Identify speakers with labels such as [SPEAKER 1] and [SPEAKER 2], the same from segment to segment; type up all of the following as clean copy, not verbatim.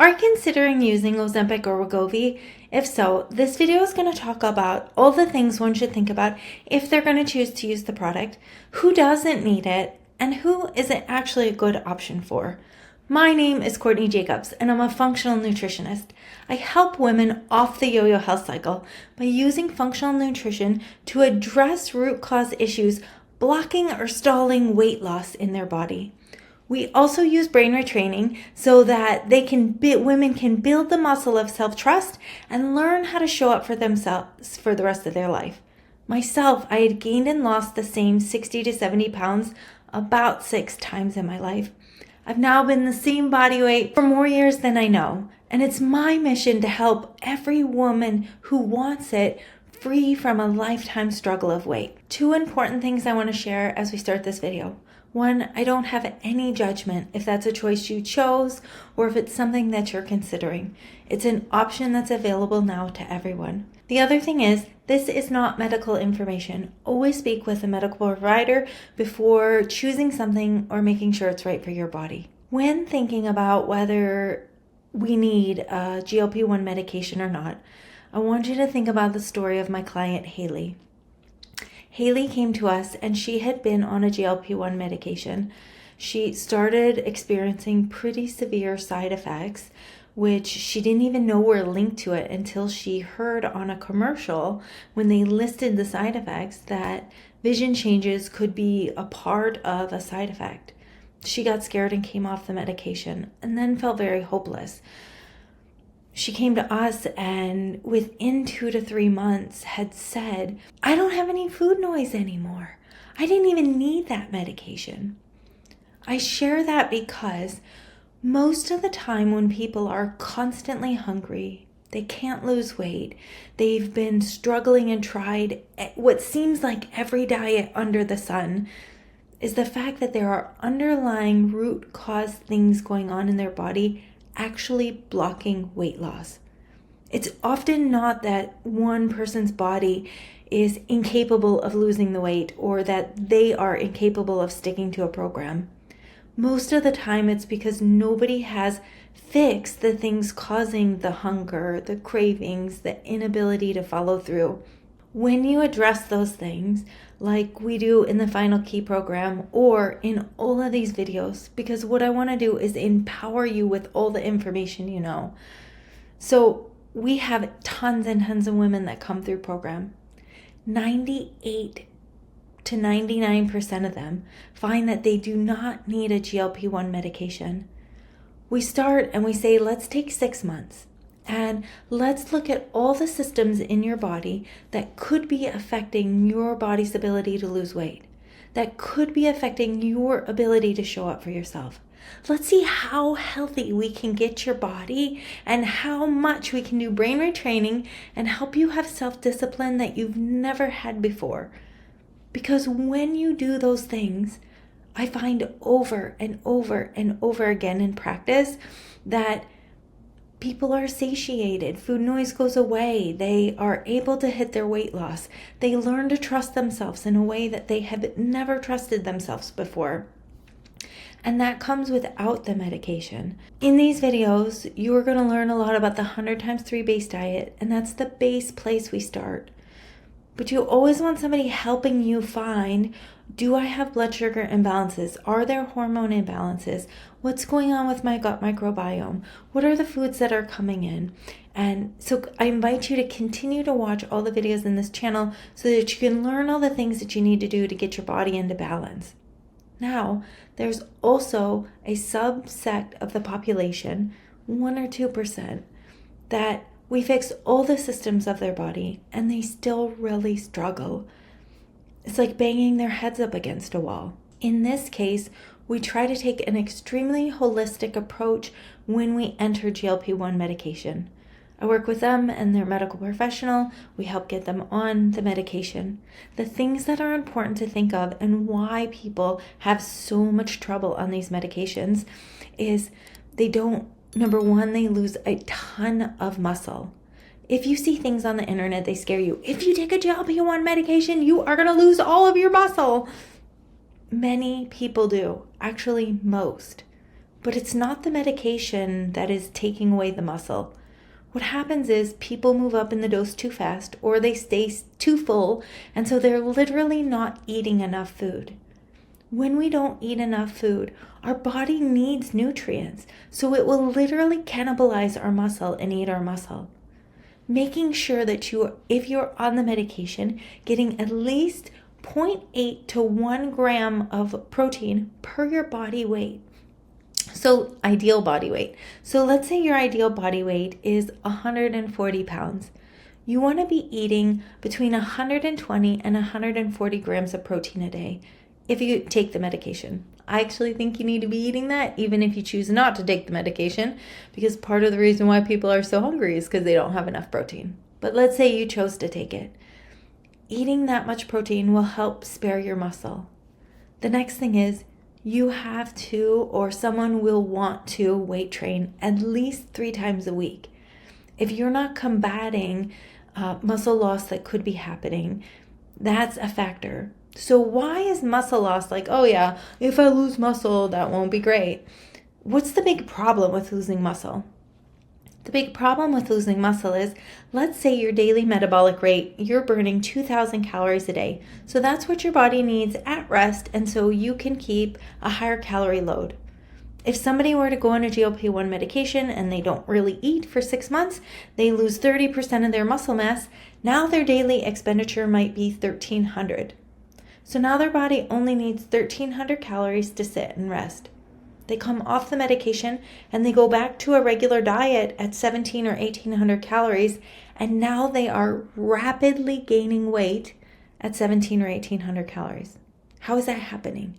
[SPEAKER 1] Are you considering using Ozempic or Wegovy? If so, this video is going to talk about all the things one should think about if they're going to choose to use the product, who doesn't need it, and who is it actually a good option for. My name is Courtney Jacobs, and I'm a functional nutritionist. I help women off the yo-yo health cycle by using functional nutrition to address root cause issues blocking or stalling weight loss in their body. We also use brain retraining so that women can build the muscle of self-trust and learn how to show up for themselves for the rest of their life. Myself, I had gained and lost the same 60 to 70 pounds about 6 times in my life. I've now been the same body weight for more years than I know, and it's my mission to help every woman who wants it free from a lifetime struggle of weight. 2 important things I want to share as we start this video. 1, I don't have any judgment if that's a choice you chose or if it's something that you're considering. It's an option that's available now to everyone. The other thing is, this is not medical information. Always speak with a medical provider before choosing something or making sure it's right for your body. When thinking about whether we need a GLP-1 medication or not, I want you to think about the story of my client, Hayley. Hayley came to us and she had been on a GLP-1 medication. She started experiencing pretty severe side effects, which she didn't even know were linked to it until she heard on a commercial when they listed the side effects that vision changes could be a part of a side effect. She got scared and came off the medication and then felt very hopeless. She came to us and within 2 to 3 months had said, I don't have any food noise anymore. I didn't even need that medication. I share that because most of the time when people are constantly hungry, they can't lose weight, they've been struggling and tried what seems like every diet under the sun, is the fact that there are underlying root cause things going on in their body actually blocking weight loss. It's often not that one person's body is incapable of losing the weight or that they are incapable of sticking to a program. Most of the time it's because nobody has fixed the things causing the hunger, the cravings, the inability to follow through. When you address those things, like we do in the Final Key program or in all of these videos, because what I want to do is empower you with all the information you know. So we have tons and tons of women that come through program. 98 to 99% of them find that they do not need a GLP-1 medication. We start and we say, let's take 6 months. And let's look at all the systems in your body that could be affecting your body's ability to lose weight, that could be affecting your ability to show up for yourself. Let's see how healthy we can get your body and how much we can do brain retraining and help you have self-discipline that you've never had before. Because when you do those things, I find over and over and over again in practice that people are satiated, food noise goes away, they are able to hit their weight loss, they learn to trust themselves in a way that they have never trusted themselves before. And that comes without the medication. In these videos, you are going to learn a lot about the 100x3 base diet, and that's the base place we start. But you always want somebody helping you find, do I have blood sugar imbalances? Are there hormone imbalances? What's going on with my gut microbiome? What are the foods that are coming in? And so I invite you to continue to watch all the videos in this channel so that you can learn all the things that you need to do to get your body into balance. Now, there's also a subset of the population, 1 or 2%, that we fix all the systems of their body and they still really struggle. It's like banging their heads up against a wall. In this case, we try to take an extremely holistic approach when we enter GLP-1 medication. I work with them and their medical professional. We help get them on the medication. The things that are important to think of and why people have so much trouble on these medications is number 1, they lose a ton of muscle. If you see things on the internet, they scare you. If you take a GLP-1 medication, you are going to lose all of your muscle. Many people do, actually most. But it's not the medication that is taking away the muscle. What happens is people move up in the dose too fast, or they stay too full, and so they're literally not eating enough food. When we don't eat enough food, our body needs nutrients, so it will literally cannibalize our muscle and eat our muscle. Making sure that if you're on the medication, getting at least 0.8 to 1 gram of protein per your body weight. So ideal body weight. So let's say your ideal body weight is 140 pounds. You want to be eating between 120 and 140 grams of protein a day if you take the medication. I actually think you need to be eating that even if you choose not to take the medication, because part of the reason why people are so hungry is because they don't have enough protein. But let's say you chose to take it. Eating that much protein will help spare your muscle. The next thing is you have to, or someone will want to, weight train at least 3 times a week. If you're not combating muscle loss that could be happening, that's a factor. So why is muscle loss like, oh yeah, if I lose muscle, that won't be great? What's the big problem with losing muscle? The big problem with losing muscle is, let's say your daily metabolic rate, you're burning 2,000 calories a day. So that's what your body needs at rest, and so you can keep a higher calorie load. If somebody were to go on a GLP-1 medication and they don't really eat for 6 months, they lose 30% of their muscle mass. Now their daily expenditure might be 1,300. So now their body only needs 1,300 calories to sit and rest. They come off the medication and they go back to a regular diet at 1,700 or 1,800 calories, and now they are rapidly gaining weight at 1,700 or 1,800 calories. How is that happening?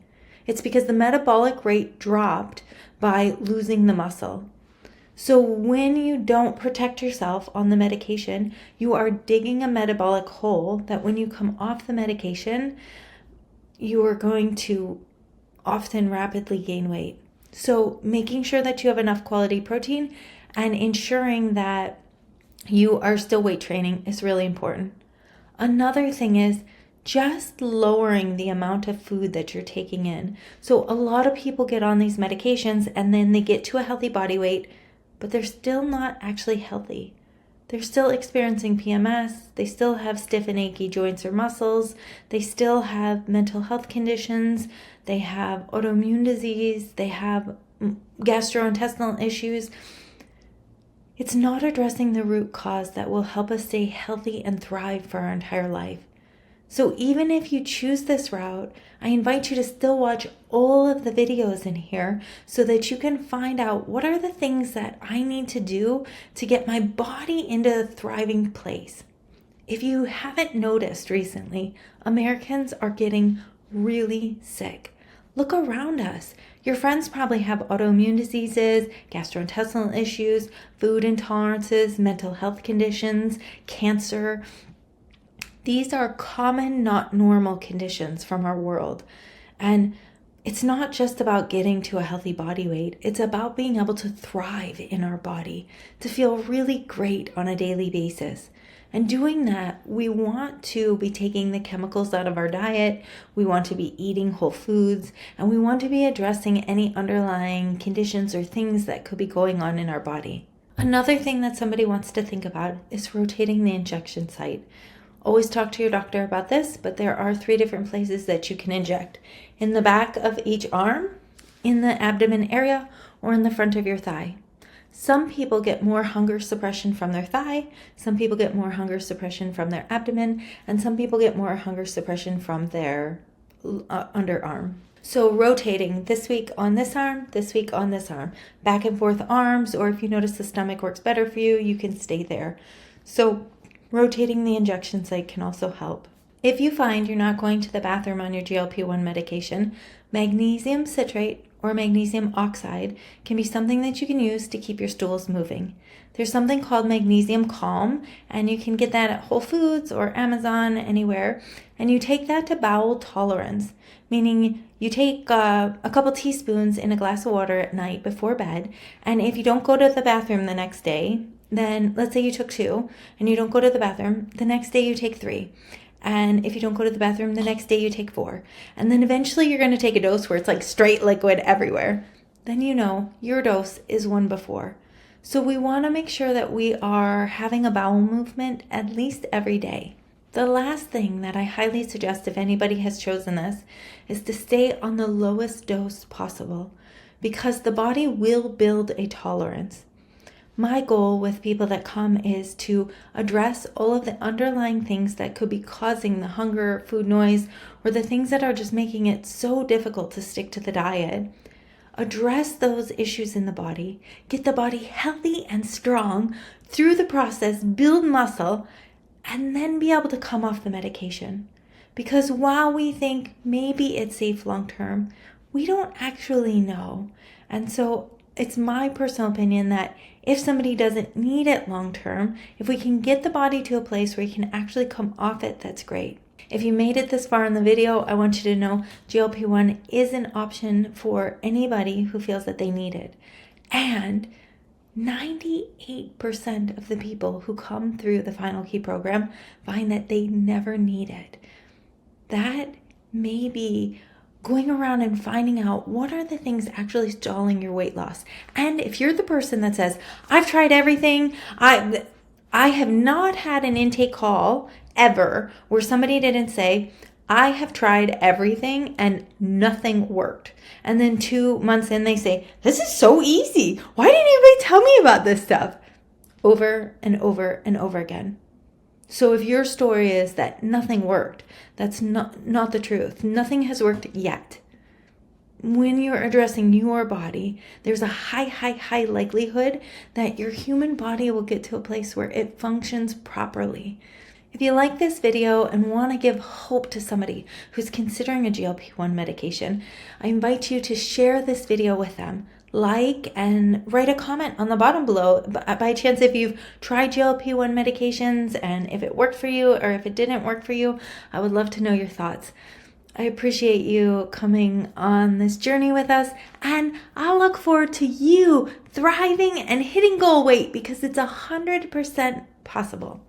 [SPEAKER 1] It's because the metabolic rate dropped by losing the muscle. So when you don't protect yourself on the medication, you are digging a metabolic hole that when you come off the medication, you are going to often rapidly gain weight. So making sure that you have enough quality protein and ensuring that you are still weight training is really important. Another thing is just lowering the amount of food that you're taking in. So a lot of people get on these medications and then they get to a healthy body weight, but they're still not actually healthy. They're still experiencing PMS, they still have stiff and achy joints or muscles, they still have mental health conditions, they have autoimmune disease, they have gastrointestinal issues. It's not addressing the root cause that will help us stay healthy and thrive for our entire life. So even if you choose this route, I invite you to still watch all of the videos in here so that you can find out what are the things that I need to do to get my body into a thriving place. If you haven't noticed recently, Americans are getting really sick. Look around us. Your friends probably have autoimmune diseases, gastrointestinal issues, food intolerances, mental health conditions, cancer. These are common, not normal conditions from our world. And it's not just about getting to a healthy body weight. It's about being able to thrive in our body, to feel really great on a daily basis. And doing that, we want to be taking the chemicals out of our diet, we want to be eating whole foods, and we want to be addressing any underlying conditions or things that could be going on in our body. Another thing that somebody wants to think about is rotating the injection site. Always talk to your doctor about this, but there are 3 different places that you can inject. In the back of each arm, in the abdomen area, or in the front of your thigh. Some people get more hunger suppression from their thigh, some people get more hunger suppression from their abdomen, and some people get more hunger suppression from their underarm. So rotating this week on this arm, this week on this arm, back and forth arms, or if you notice the stomach works better for you, you can stay there. So rotating the injection site can also help. If you find you're not going to the bathroom on your GLP-1 medication, magnesium citrate or magnesium oxide can be something that you can use to keep your stools moving. There's something called Magnesium Calm, and you can get that at Whole Foods or Amazon, anywhere. And you take that to bowel tolerance, meaning you take a couple teaspoons in a glass of water at night before bed, and if you don't go to the bathroom the next day, then let's say you took 2 and you don't go to the bathroom, the next day you take 3. And if you don't go to the bathroom, the next day you take 4. And then eventually you're going to take a dose where it's like straight liquid everywhere. then you know your dose is one before. So we want to make sure that we are having a bowel movement at least every day. The last thing that I highly suggest if anybody has chosen this is to stay on the lowest dose possible, because the body will build a tolerance. My goal with people that come is to address all of the underlying things that could be causing the hunger, food noise, or the things that are just making it so difficult to stick to the diet. Address those issues in the body, get the body healthy and strong through the process, build muscle, and then be able to come off the medication. Because while we think maybe it's safe long term, we don't actually know. And so it's my personal opinion that if somebody doesn't need it long term, if we can get the body to a place where you can actually come off it, that's great. If you made it this far in the video, I want you to know GLP-1 is an option for anybody who feels that they need it. And 98% of the people who come through the Final Key program find that they never need it. That may be going around and finding out what are the things actually stalling your weight loss. And if you're the person that says, I've tried everything, I have not had an intake call ever where somebody didn't say, I have tried everything and nothing worked. And then 2 months in, they say, this is so easy. Why didn't anybody tell me about this stuff? Over and over and over again. So if your story is that nothing worked, that's not the truth. Nothing has worked yet. When you're addressing your body, there's a high likelihood that your human body will get to a place where it functions properly. If you like this video and want to give hope to somebody who's considering a GLP-1 medication, I invite you to share this video with them. Like and write a comment on the bottom below. By chance, if you've tried GLP-1 medications and if it worked for you or if it didn't work for you, I would love to know your thoughts. I appreciate you coming on this journey with us, and I look forward to you thriving and hitting goal weight because it's 100% possible.